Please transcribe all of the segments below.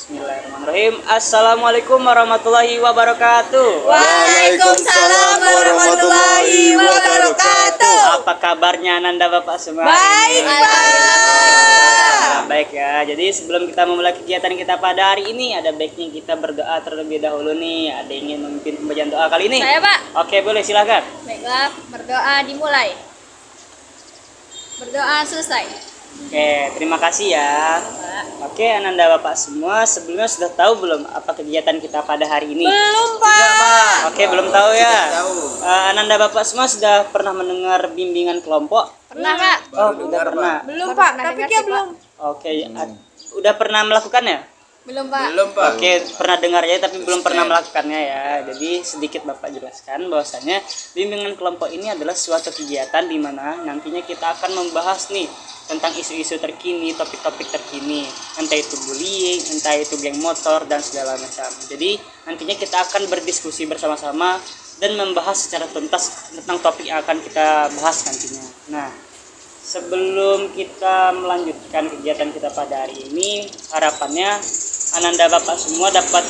Bismillahirrahmanirrahim. Assalamualaikum warahmatullahi wabarakatuh. Waalaikumsalam warahmatullahi wabarakatuh. Apa kabarnya Ananda Bapak semua? Baik, Pak. Baik ya. Jadi sebelum kita memulai kegiatan kita pada hari ini, ada baiknya kita berdoa terlebih dahulu nih. Ada yang ingin memimpin pembacaan doa kali ini? Saya, Pak. Oke, boleh silakan. Baiklah, berdoa dimulai. Berdoa selesai. Oke, terima kasih ya. Oke, Ananda Bapak semua, sebelumnya sudah tahu belum apa kegiatan kita pada hari ini? Belum, Pak. Oke, belum tahu ya. Tahu. Ananda Bapak semua sudah pernah mendengar bimbingan kelompok? Pernah, Pak? Oh, udah pernah. Belum, Pak. Tapi dia belum. Oke, udah pernah melakukannya? Belum, Pak. Belum, Pak. Oke, pernah dengar ya, tapi belum pernah melakukannya ya. Jadi sedikit Bapak jelaskan bahwasanya bimbingan kelompok ini adalah suatu kegiatan di mana nantinya kita akan membahas nih tentang isu-isu terkini, topik-topik terkini, entah itu bullying, entah itu geng motor dan segala macam. Jadi nantinya kita akan berdiskusi bersama-sama dan membahas secara tuntas tentang topik yang akan kita bahas nantinya. Nah, sebelum kita melanjutkan kegiatan kita pada hari ini, harapannya Ananda Bapak semua dapat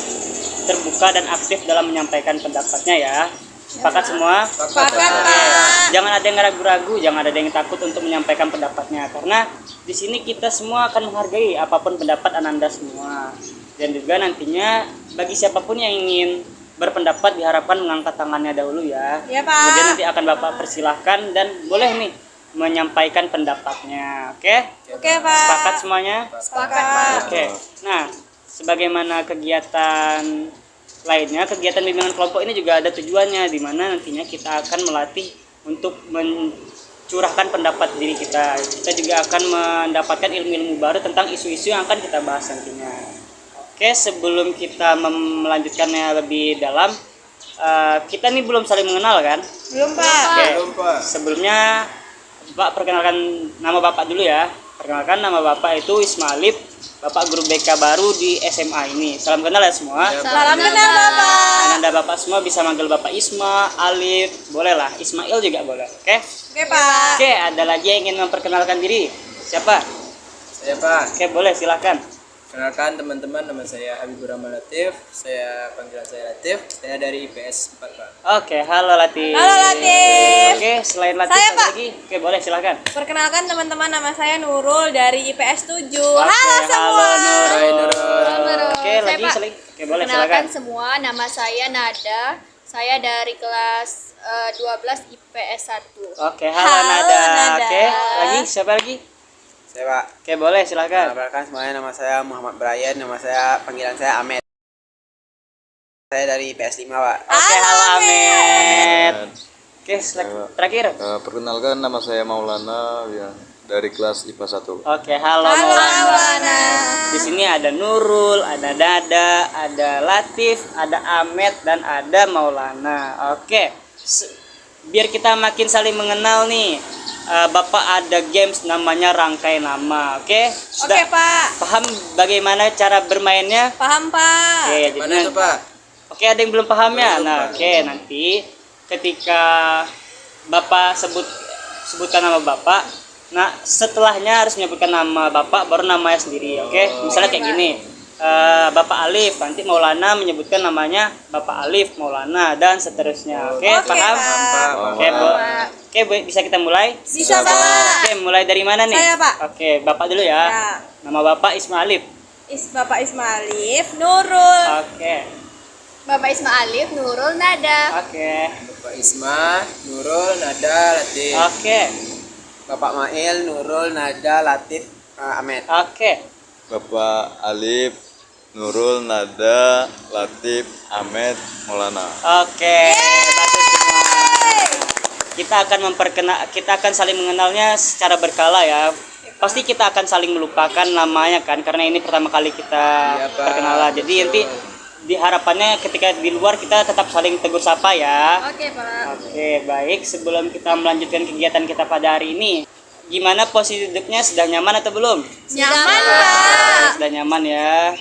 terbuka dan aktif dalam menyampaikan pendapatnya ya. Sepakat semua? Sepakat, Pak. Jangan ada yang ragu-ragu, jangan ada yang takut untuk menyampaikan pendapatnya, karena di sini kita semua akan menghargai apapun pendapat Ananda semua. Dan juga nantinya bagi siapapun yang ingin berpendapat diharapkan mengangkat tangannya dahulu ya. Ya, Pak. Kemudian nanti akan Bapak persilahkan dan boleh nih menyampaikan pendapatnya. Oke? Oke, Pak. Sepakat semuanya? Sepakat, Pak. Oke. Nah, sebagaimana kegiatan lainnya, kegiatan bimbingan kelompok ini juga ada tujuannya, di mana nantinya kita akan melatih untuk mencurahkan pendapat diri kita. Kita juga akan mendapatkan ilmu-ilmu baru tentang isu-isu yang akan kita bahas nantinya. Oke, sebelum kita melanjutkannya lebih dalam, kita nih belum saling mengenal kan? Belum, Pak. Oke. Belum, Pak. Sebelumnya Pak perkenalkan nama Bapak dulu ya. Perkenalkan, nama Bapak itu Ismailif, Bapak guru BK baru di SMA ini. Salam kenal ya semua. Ya, Salam kenal, Bapak. Ananda Bapak semua bisa manggil Bapak Isma, Alif, boleh lah, Ismail juga boleh. Oke? Oke, Pak. Oke, ada lagi yang ingin memperkenalkan diri. Siapa? Saya, Pak. Oke, boleh silakan. Kenalkan teman-teman, nama saya Habibur Rahman Latif. Panggilan saya Latif. Saya dari IPS 4, Pak. Oke, halo Latif. Halo, Latif. Oke, selain Latif Saya, ada Pak. lagi. Oke, boleh silakan. Perkenalkan teman-teman, nama saya Nurul dari IPS 7. Oke, Halo semua. Halo Nurul. Hai, Nurul. Oke, Saya, lagi Pak. selain. Oke, boleh silakan. Perkenalkan semua, nama saya Nada. Saya dari kelas 12 IPS 1. Oke, halo Halo, Nada. Nada. Oke, lagi siapa lagi? Saya, Pak. Oke, boleh silakan. Perkenalkan semuanya, nama saya Muhammad Brian. Panggilan saya Ahmed. Saya dari IPS 5, Pak. Oke, halo Ahmed. Oke, terakhir. Perkenalkan, nama saya Maulana ya, dari kelas IPA 1. Oke, halo Halo, Maulana. Maulana. Di sini ada Nurul, ada Dada, ada Latif, ada Ahmed dan ada Maulana. Oke. Biar kita makin saling mengenal nih. Bapak ada games namanya rangkai nama. Oke? Sudah Oke, Pak. paham bagaimana cara bermainnya? Paham, Pak. Oke, Gimana jadi itu, Pak? Oke, ada yang belum paham ya? Belum, Nah, Pak. oke, nanti ketika Bapak sebutkan nama Bapak, nah setelahnya harus menyebutkan nama Bapak baru namanya sendiri, oke? Misalnya kayak gini. Bapak Alif, nanti Maulana menyebutkan namanya Bapak Alif, Maulana dan seterusnya. Oke, Oke, paham? Pak. Oke, oke, bisa kita mulai? Bisa, Pak. Oke, mulai dari mana nih? Saya, Pak. Oke, Bapak dulu ya. Ya. Nama Bapak Ismailif. Bapak Ismailif, Nurul. Oke. Bapak Isma Alif, Nurul, Nada. Oke. Bapak Isma, Nurul, Nada, Latif. Oke. Bapak Mail, Nurul, Nada, Latif, Ahmed. Oke. Bapak Alif, Nurul, Nada, Latif, Ahmed, Maulana. Oke, bagus semua. Kita akan saling mengenalnya secara berkala ya. Pasti kita akan saling melupakan namanya kan, karena ini pertama kali kita Iya, Pak. perkenalan. Jadi nanti diharapannya ketika di luar kita tetap saling tegur sapa ya. Oke, Pak. Oke, baik. Sebelum kita melanjutkan kegiatan kita pada hari ini, gimana posisi duduknya? Sudah nyaman atau belum? Nyaman, Pak. Sudah nyaman ya.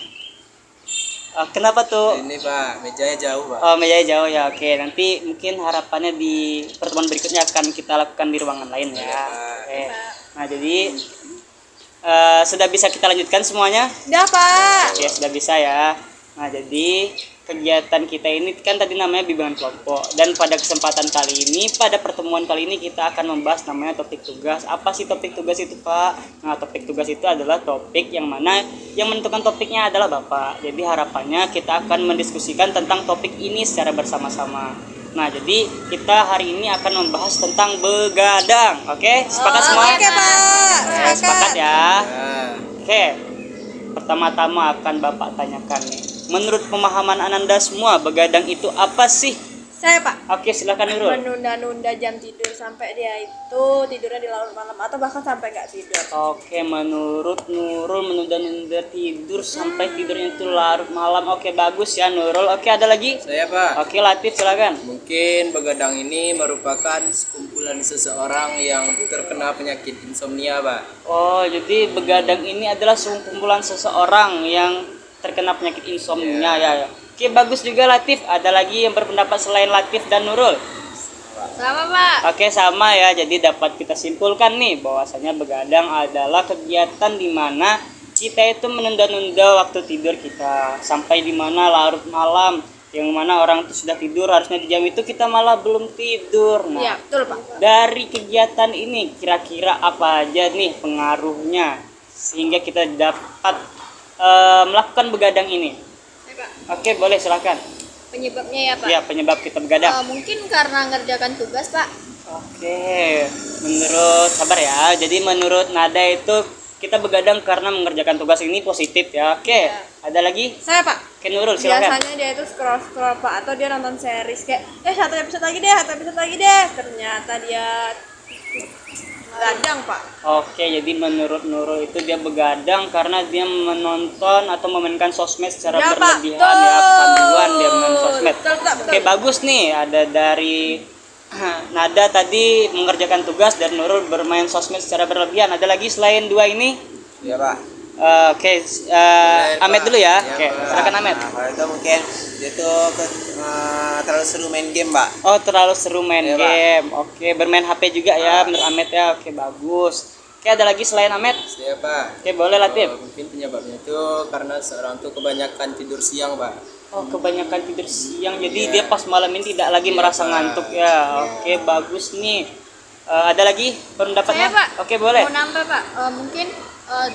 Kenapa tuh? Ini, Pak, mejanya jauh, Pak. Oh, mejanya jauh ya. Oke, nanti mungkin harapannya di pertemuan berikutnya akan kita lakukan di ruangan lain ya. Iya, Pak. Oke. Nah, jadi Sudah bisa kita lanjutkan semuanya? Udah, Pak. Ya sudah bisa ya. Nah jadi kegiatan kita ini kan tadi namanya bimbingan kelompok, dan pada kesempatan kali ini, pada pertemuan kali ini kita akan membahas namanya topik tugas. Apa sih topik tugas itu, Pak? Nah topik tugas itu adalah topik yang mana yang menentukan topiknya adalah Bapak. Jadi harapannya kita akan mendiskusikan tentang topik ini secara bersama-sama. Nah jadi kita hari ini akan membahas tentang begadang. Oke, sepakat semua? Oke, Pak. Sepakat ya. Nah, Oke, pertama-tama akan Bapak tanyakan nih. Menurut pemahaman Ananda semua, begadang itu apa sih? Saya, Pak. Oke, silakan Nurul. Menunda-nunda jam tidur sampai dia itu tidurnya di larut malam atau bahkan sampai nggak tidur. Oke, menurut Nurul menunda-nunda tidur sampai tidurnya itu larut malam. Oke, bagus ya Nurul. Oke, ada lagi? saya Pak. Oke, Latif silakan. Mungkin begadang ini merupakan sekumpulan seseorang yang terkena penyakit insomnia, Pak. Oh, jadi begadang ini adalah sekumpulan seseorang yang terkena penyakit insomnia ya. Oke, bagus juga Latif. Ada lagi yang berpendapat selain Latif dan Nurul? Sama Pak. Oke, sama ya. Jadi dapat kita simpulkan nih bahwasanya begadang adalah kegiatan di mana kita itu menunda-nunda waktu tidur kita sampai di mana larut malam, yang mana orang itu sudah tidur harusnya di jam itu kita malah belum tidur. Nah, Iya, betul, Pak. dari kegiatan ini kira-kira apa aja nih pengaruhnya sehingga kita dapat melakukan begadang ini? Oke, boleh silakan. Penyebabnya ya Pak. Ya, penyebab kita begadang. Mungkin karena ngerjakan tugas Pak. Oke, menurut sabar ya. Jadi menurut Nada itu kita begadang karena mengerjakan tugas ini positif ya. Oke, ada lagi? Saya, Pak. Oke, Nurul silakan. Biasanya dia itu scroll Pak, atau dia nonton series kayak satu episode lagi deh. Ternyata dia begadang, Pak. Oke, jadi menurut Nurul itu dia begadang karena dia menonton atau memainkan sosmed secara Ya, Pak. berlebihan ya, kecanduan dia main sosmed. Betul. Oke, bagus nih. Ada dari Nada tadi mengerjakan tugas dan Nurul bermain sosmed secara berlebihan. Ada lagi selain dua ini? Iya Pak. Oke, Ahmed dulu ya. Oke, silakan Ahmed. Nah, kalau itu mungkin dia tuh terlalu seru main game Pak. Oh, terlalu seru main Iya, Pak. game. Oke, bermain HP juga ya menurut Ahmed ya. Oke, bagus. Oke, ada lagi selain Ahmed? Saya, Pak. Oke, boleh Latif. Mungkin penyebabnya itu karena seorang tuh kebanyakan tidur siang, Pak. Oh, kebanyakan tidur siang. Jadi dia pas malam ini tidak lagi merasa ngantuk ya. Oke, bagus nih. Ada lagi pendapatnya? Saya Pak. Oke, boleh. Mau nambah Pak. Mungkin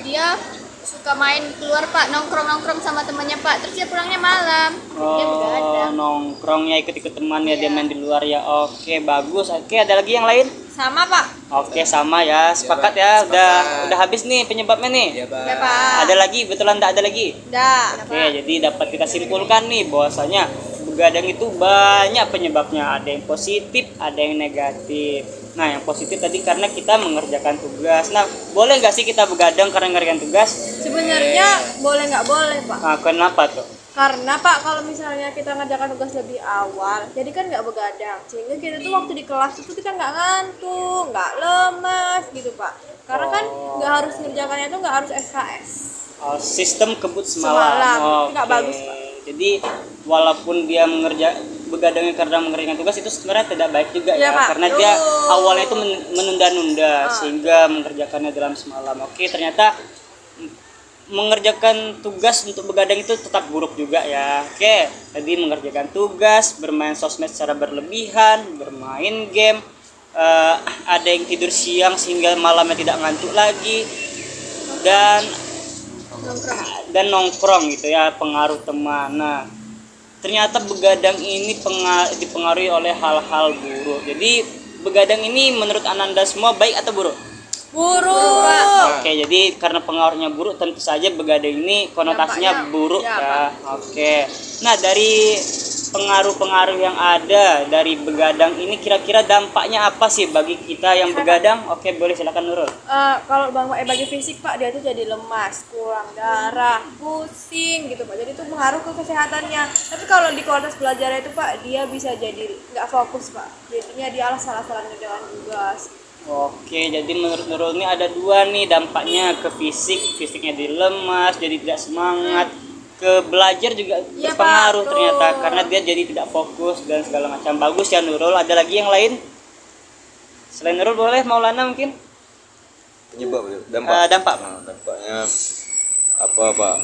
dia suka main keluar Pak, nongkrong sama temannya Pak. Terus dia pulangnya malam. Dia Oh, begadang. nongkrongnya ikut-ikut teman ya, dia main di luar ya. Oke, bagus. Oke, ada lagi yang lain? Sama, Pak. Oke, sama ya. Sepakat Pak. ya. Udah Sepakat. habis nih penyebabnya nih. Iya, Pak. Ya, Pak. Ada lagi? Betulan enggak ada lagi? Dah. Oke, jadi dapat kita simpulkan nih bahwasanya begadang itu banyak penyebabnya. Ada yang positif, ada yang negatif. Nah, yang positif tadi karena kita mengerjakan tugas. Nah, boleh nggak sih kita begadang karena mengerjakan tugas? Sebenarnya boleh nggak boleh, Pak? Nah, kenapa tuh? Karena Pak, kalau misalnya kita ngerjakan tugas lebih awal, jadi kan nggak begadang, sehingga kita tuh waktu di kelas itu kita nggak ngantuk, nggak lemas gitu Pak. Karena kan nggak harus ngerjakannya tuh nggak harus SKS. Oh, sistem kebut Semalam. semalam. Nggak Oke. bagus, Pak. Jadi walaupun dia begadangnya karena mengerjakan tugas itu sebenarnya tidak baik juga Iya, ya, Pak. karena dia Betul. awalnya itu menunda-nunda sehingga mengerjakannya dalam semalam. Oke, ternyata mengerjakan tugas untuk begadang itu tetap buruk juga ya. Oke, tadi mengerjakan tugas, bermain sosmed secara berlebihan, bermain game, ada yang tidur siang sehingga malamnya tidak ngantuk lagi, dan nongkrong gitu ya, pengaruh teman. Nah, ternyata begadang ini dipengaruhi oleh hal-hal buruk. Jadi begadang ini menurut Ananda semua baik atau buruk? Buruk. Oke, jadi karena pengaruhnya buruk tentu saja begadang ini konotasinya Dampaknya, buruk ya, ya. Oke. Nah, dari pengaruh-pengaruh yang ada dari begadang ini kira-kira dampaknya apa sih bagi kita yang begadang? Oke, boleh silakan Nurul. Kalau bagi fisik Pak, dia tuh jadi lemas, kurang darah, pusing gitu Pak. Jadi itu pengaruh ke kesehatannya. Tapi kalau di kualitas belajar itu Pak, dia bisa jadi nggak fokus Pak. Jadinya dia salah-salah ngerjakan tugas. Oke, jadi menurut Nurul ini ada dua nih dampaknya ke fisiknya jadi lemas, jadi tidak semangat, ke belajar juga Iya, berpengaruh Pak, ternyata tuh. karena dia jadi tidak fokus dan segala macam. Bagus ya Nurul. Ada lagi yang lain? Selain Nurul boleh Maulana mungkin? penyebab itu, dampak. Dampak. Nah, dampaknya apa Pak?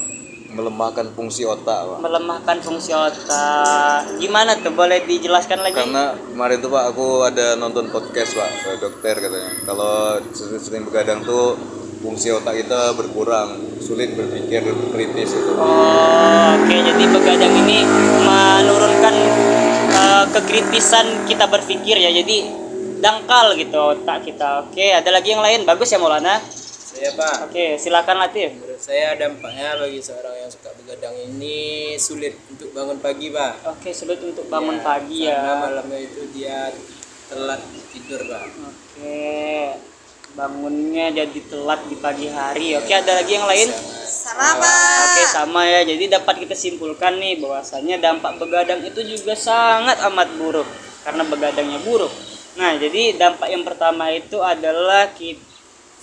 Melemahkan fungsi otak Pak. Melemahkan fungsi otak. Gimana tuh? Boleh dijelaskan lagi? Karena kemarin tuh Pak aku ada nonton podcast Pak ke dokter katanya. Kalau sering begadang tuh fungsi otak kita berkurang, sulit berpikir kritis itu. Oh, oke. Jadi begadang ini menurunkan kekritisan kita berpikir ya. Jadi dangkal gitu otak kita. Oke, ada lagi yang lain? Bagus ya Maulana? Saya Pak, Oke, silakan Latif. menurut saya dampaknya bagi seorang yang suka begadang ini sulit untuk bangun pagi Pak. Oke, sulit untuk bangun pagi Karena ya. malamnya itu dia telat tidur Pak. Oke. Bangunnya jadi telat di pagi hari. Oke, ada lagi yang lain? Sama Pak. Oke, sama ya. Jadi dapat kita simpulkan nih bahwasanya dampak begadang itu juga sangat amat buruk karena begadangnya buruk. Nah, jadi dampak yang pertama itu adalah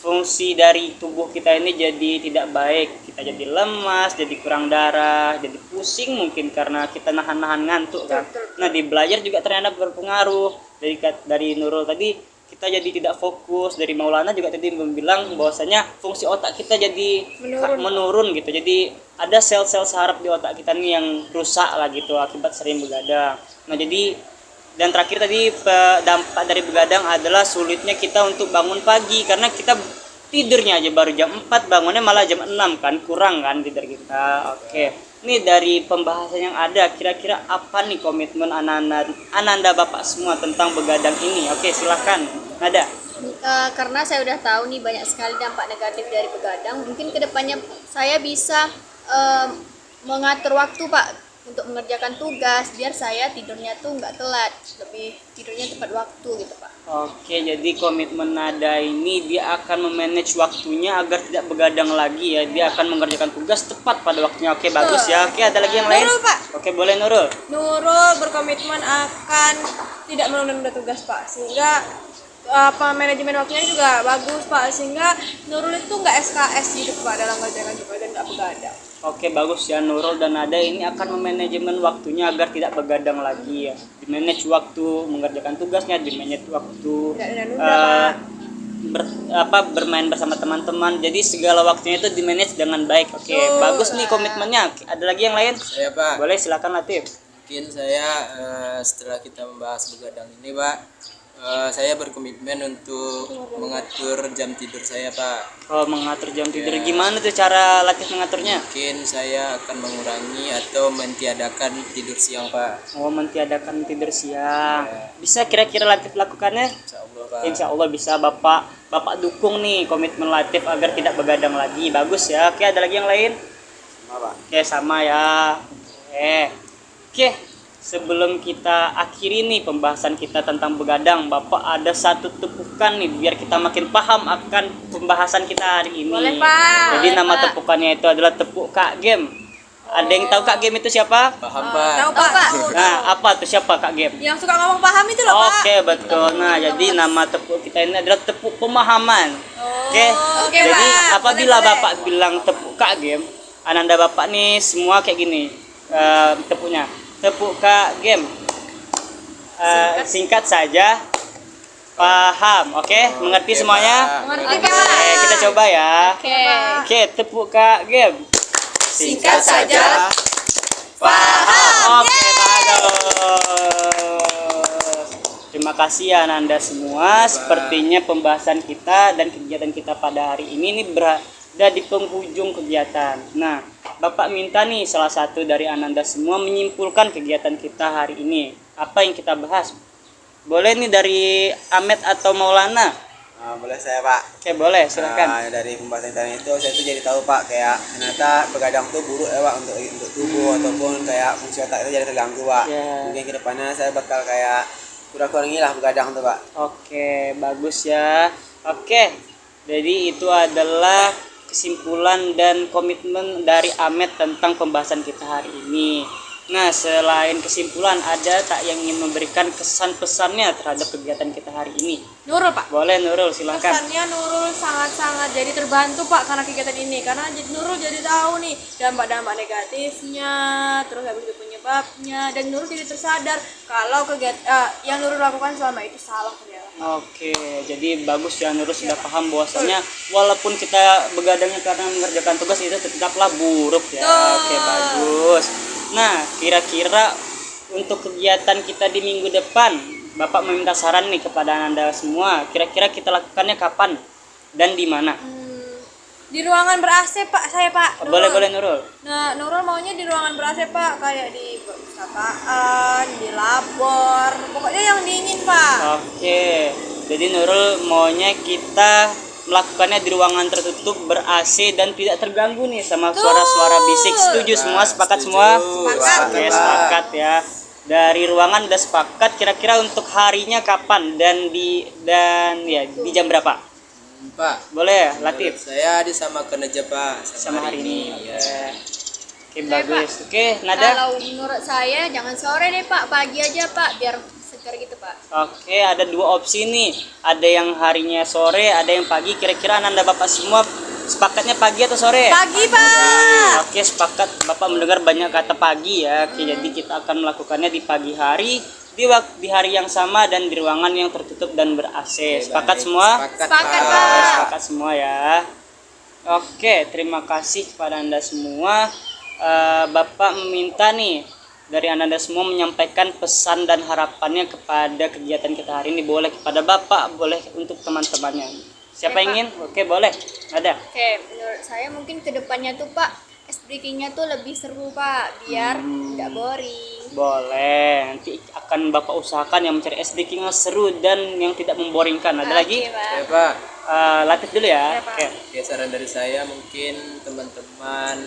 fungsi dari tubuh kita ini jadi tidak baik. Kita jadi lemas, jadi kurang darah, jadi pusing mungkin karena kita nahan-nahan ngantuk kan. Nah, di belajar juga ternyata berpengaruh. Dari Nurul tadi kita jadi tidak fokus, dari Maulana juga tadi bilang bahwasanya fungsi otak kita jadi menurun gitu. Jadi ada sel-sel saraf di otak kita nih yang rusak lah gitu akibat sering begadang. Nah, jadi dan terakhir tadi dampak dari begadang adalah sulitnya kita untuk bangun pagi karena kita tidurnya aja baru jam 4, bangunnya malah jam 6 kan, kurang kan tidur kita. Oke. Ini dari pembahasan yang ada, kira-kira apa nih komitmen Ananda Bapak semua tentang begadang ini? Oke, silakan. Ada. Karena saya udah tahu nih banyak sekali dampak negatif dari begadang, mungkin kedepannya saya bisa mengatur waktu Pak untuk mengerjakan tugas biar saya tidurnya tuh nggak telat, lebih tidurnya tepat waktu gitu Pak. Oke, jadi komitmen Nada ini dia akan memanage waktunya agar tidak begadang lagi ya. Dia akan mengerjakan tugas tepat pada waktunya. Oke, bagus ya. Oke, ada lagi yang lain? Nurul, Pak. Oke, boleh Nurul. Nurul berkomitmen akan tidak menunda tugas Pak, sehingga manajemen waktunya juga bagus Pak, sehingga Nurul itu nggak SKS gitu Pak dalam kerjaan juga dan nggak begadang. Oke, bagus ya. Nurul dan Nada ini akan memanajemen waktunya agar tidak begadang lagi ya. Dimanage waktu mengerjakan tugasnya, dimanage waktu Tidak nunda Pak. bermain bersama teman-teman. Jadi segala waktunya itu dimanage dengan baik. Oke, bagus nih komitmennya. Ada lagi yang lain? Saya Pak, Boleh, silakan Latif. mungkin saya setelah kita membahas begadang ini Pak, saya berkomitmen untuk mengatur jam tidur saya Pak. Oh, mengatur jam tidur. Gimana tuh cara Latif mengaturnya? Mungkin saya akan mengurangi atau mentiadakan tidur siang Pak. Oh, mentiadakan tidur siang. Bisa kira-kira Latif lakukannya? Insya Allah Pak. Insya Allah bisa. Bapak dukung nih komitmen Latif agar tidak begadang lagi. Bagus ya. Oke, ada lagi yang lain? Sama Pak. Oke, sama ya. Oke. Sebelum kita akhiri nih pembahasan kita tentang begadang, Bapak ada satu tepukan nih biar kita makin paham akan pembahasan kita hari ini. Boleh, Pak. Jadi Boleh, nama Pak. tepukannya itu adalah tepuk Kak Game. Ada yang tahu Kak Game itu siapa? Paham Pak? Tahu Pak? Pak. Tahu. Nah, apa tuh siapa Kak Game? Yang suka ngomong paham itu loh Pak. Oke, betul. Nah, jadi nama tepuk kita ini adalah tepuk pemahaman. Oke. Oke, Jadi Pak. apabila Boleh, Bapak bilang tepuk Kak Game, Ananda Bapak nih semua kayak gini tepuknya. Tepuk Kak Game. Singkat saja. Paham. Oke, mengerti semuanya? Mengerti Oke, Pak. Oke, kita coba ya. Oke. Oke, tepuk Kak Game. Singkat saja. Paham. Oke, bagus. Terima kasih ya Ananda semua. Sepertinya pembahasan kita dan kegiatan kita pada hari ini berada di penghujung kegiatan. Nah, Bapak minta nih salah satu dari Ananda semua menyimpulkan kegiatan kita hari ini. Apa yang kita bahas? Boleh nih dari Ahmed atau Maulana? Boleh saya Pak. Oke, boleh, silakan. Dari pembahasan tadi itu saya tuh jadi tahu Pak, kayak ternyata begadang tuh buruk ya Pak untuk tubuh ataupun kayak fungsi otak itu jadi terganggu Pak. Ya. Mungkin kedepannya saya bakal kayak kurang-kurangi lah begadang tuh Pak. Oke, bagus ya. Oke, jadi itu adalah kesimpulan dan komitmen dari Ahmed tentang pembahasan kita hari ini. Nah, selain kesimpulan, ada tak yang ingin memberikan kesan-pesannya terhadap kegiatan kita hari ini? Nurul Pak. Boleh Nurul, silakan. Pesannya Nurul sangat-sangat jadi terbantu Pak karena kegiatan ini, karena Nurul jadi tahu nih dampak-dampak negatifnya, terus habis itu penyebabnya, dan Nurul jadi tersadar kalau kegiatan yang Nurul lakukan selama itu salah ternyata. Oke, jadi bagus ya Nurul sudah paham bahwasanya walaupun kita begadangnya karena mengerjakan tugas itu tetaplah buruk ya. Oke, bagus. Nah, kira-kira untuk kegiatan kita di minggu depan, Bapak meminta saran nih kepada Anda semua. Kira-kira kita lakukannya kapan dan di mana? Di ruangan ber-AC Pak, saya Pak. Boleh Nurul. Nah, Nurul maunya di ruangan ber-AC Pak, kayak di perpustakaan, di labor, pokoknya yang dingin Pak. Oke, jadi Nurul maunya kita melakukannya di ruangan tertutup ber-AC dan tidak terganggu nih sama suara-suara bisik. Setuju semua? Sepakat semua? Sepakat. Oke, sepakat ya. Dari ruangan udah sepakat. Kira-kira untuk harinya kapan dan di jam berapa? Pak, Boleh, Latif? saya disamakan aja Pak Sama hari ini. Ya. Oke, bagus. Oke, Nada? Kalau menurut saya jangan sore deh Pak, pagi aja Pak, biar segar gitu Pak. Oke, ada dua opsi nih. Ada yang harinya sore, ada yang pagi. Kira-kira Anda Bapak semua sepakatnya pagi atau sore? Pagi Pak. Oke, sepakat. Bapak mendengar banyak kata pagi ya. Oke, jadi kita akan melakukannya di pagi hari, di hari yang sama dan di ruangan yang tertutup dan ber-AC. Sepakat semua? Sepakat Oke, Pak. sepakat semua ya. Oke, terima kasih kepada Anda semua. Bapak meminta nih dari Anda semua menyampaikan pesan dan harapannya kepada kegiatan kita hari ini. Boleh kepada Bapak, boleh untuk teman-temannya. Siapa yang ingin? Oke, boleh. Ada. Oke, menurut saya mungkin kedepannya tuh Pak, ice breakingnya tuh lebih seru Pak, biar nggak boring. Boleh. Nanti akan Bapak usahakan yang mencari SD King yang seru dan yang tidak memboringkan. Ada lagi? Oke, Pak. Ya Pak, Latif dulu ya. Pak. Oke. ya saran dari saya mungkin teman-teman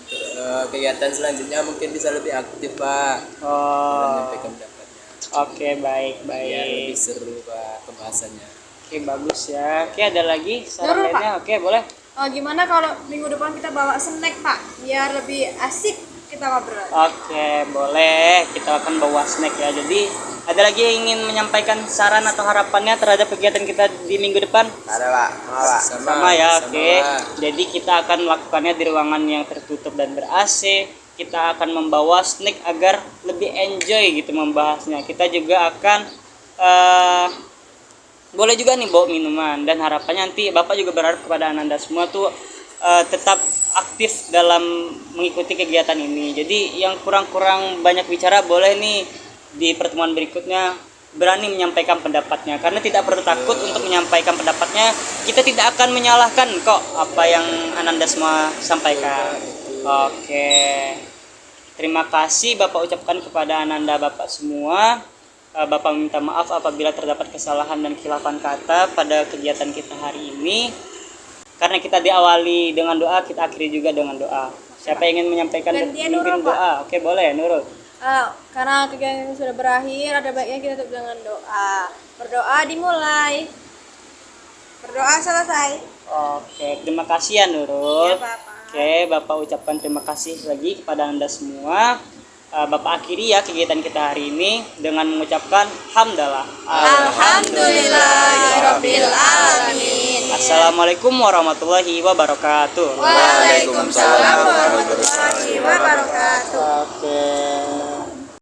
untuk kegiatan selanjutnya mungkin bisa lebih aktif Pak dalam Oh. menyampaikan pendapatnya Oke, baik, biar lebih baik. seru Pak pembahasannya. Oke, bagus ya. Oke, ada lagi saran Nurul, lainnya? Oke, boleh. Gimana kalau minggu depan kita bawa snack Pak, biar lebih asik kita ngobrol. Oke, boleh. Kita akan bawa snack ya. Jadi, ada lagi yang ingin menyampaikan saran atau harapannya terhadap kegiatan kita di minggu depan? Ada Pak, sama Pak. Sama ya, oke. Pak. Jadi kita akan melakukannya di ruangan yang tertutup dan ber-AC. Kita akan membawa snack agar lebih enjoy gitu membahasnya. Kita juga akan boleh juga nih bawa minuman, dan harapannya nanti Bapak juga berharap kepada Anda semua tuh tetap aktif dalam mengikuti kegiatan ini. Jadi yang kurang-kurang banyak bicara boleh nih di pertemuan berikutnya berani menyampaikan pendapatnya, karena tidak perlu takut untuk menyampaikan pendapatnya. Kita tidak akan menyalahkan kok apa yang Ananda semua sampaikan. Oke, terima kasih Bapak ucapkan kepada Ananda Bapak semua. Bapak minta maaf apabila terdapat kesalahan dan khilafan kata pada kegiatan kita hari ini. Karena kita diawali dengan doa, kita akhiri juga dengan doa. Siapa yang ingin menyampaikan Gantian memimpin Nurul, Pak. doa? Oke, boleh Nurul. Karena kegiatan ini sudah berakhir, ada baiknya kita tutup dengan doa. Berdoa dimulai. Berdoa selesai. Oke, terima kasih ya Nurul. Ya, Bapak. Oke, Bapak ucapkan terima kasih lagi kepada Anda semua. Bapak akhiri ya kegiatan kita hari ini dengan mengucapkan hamdalah. Alhamdulillahirabbil alamin. Assalamualaikum warahmatullahi wabarakatuh. Waalaikumsalam warahmatullahi wabarakatuh. Oke.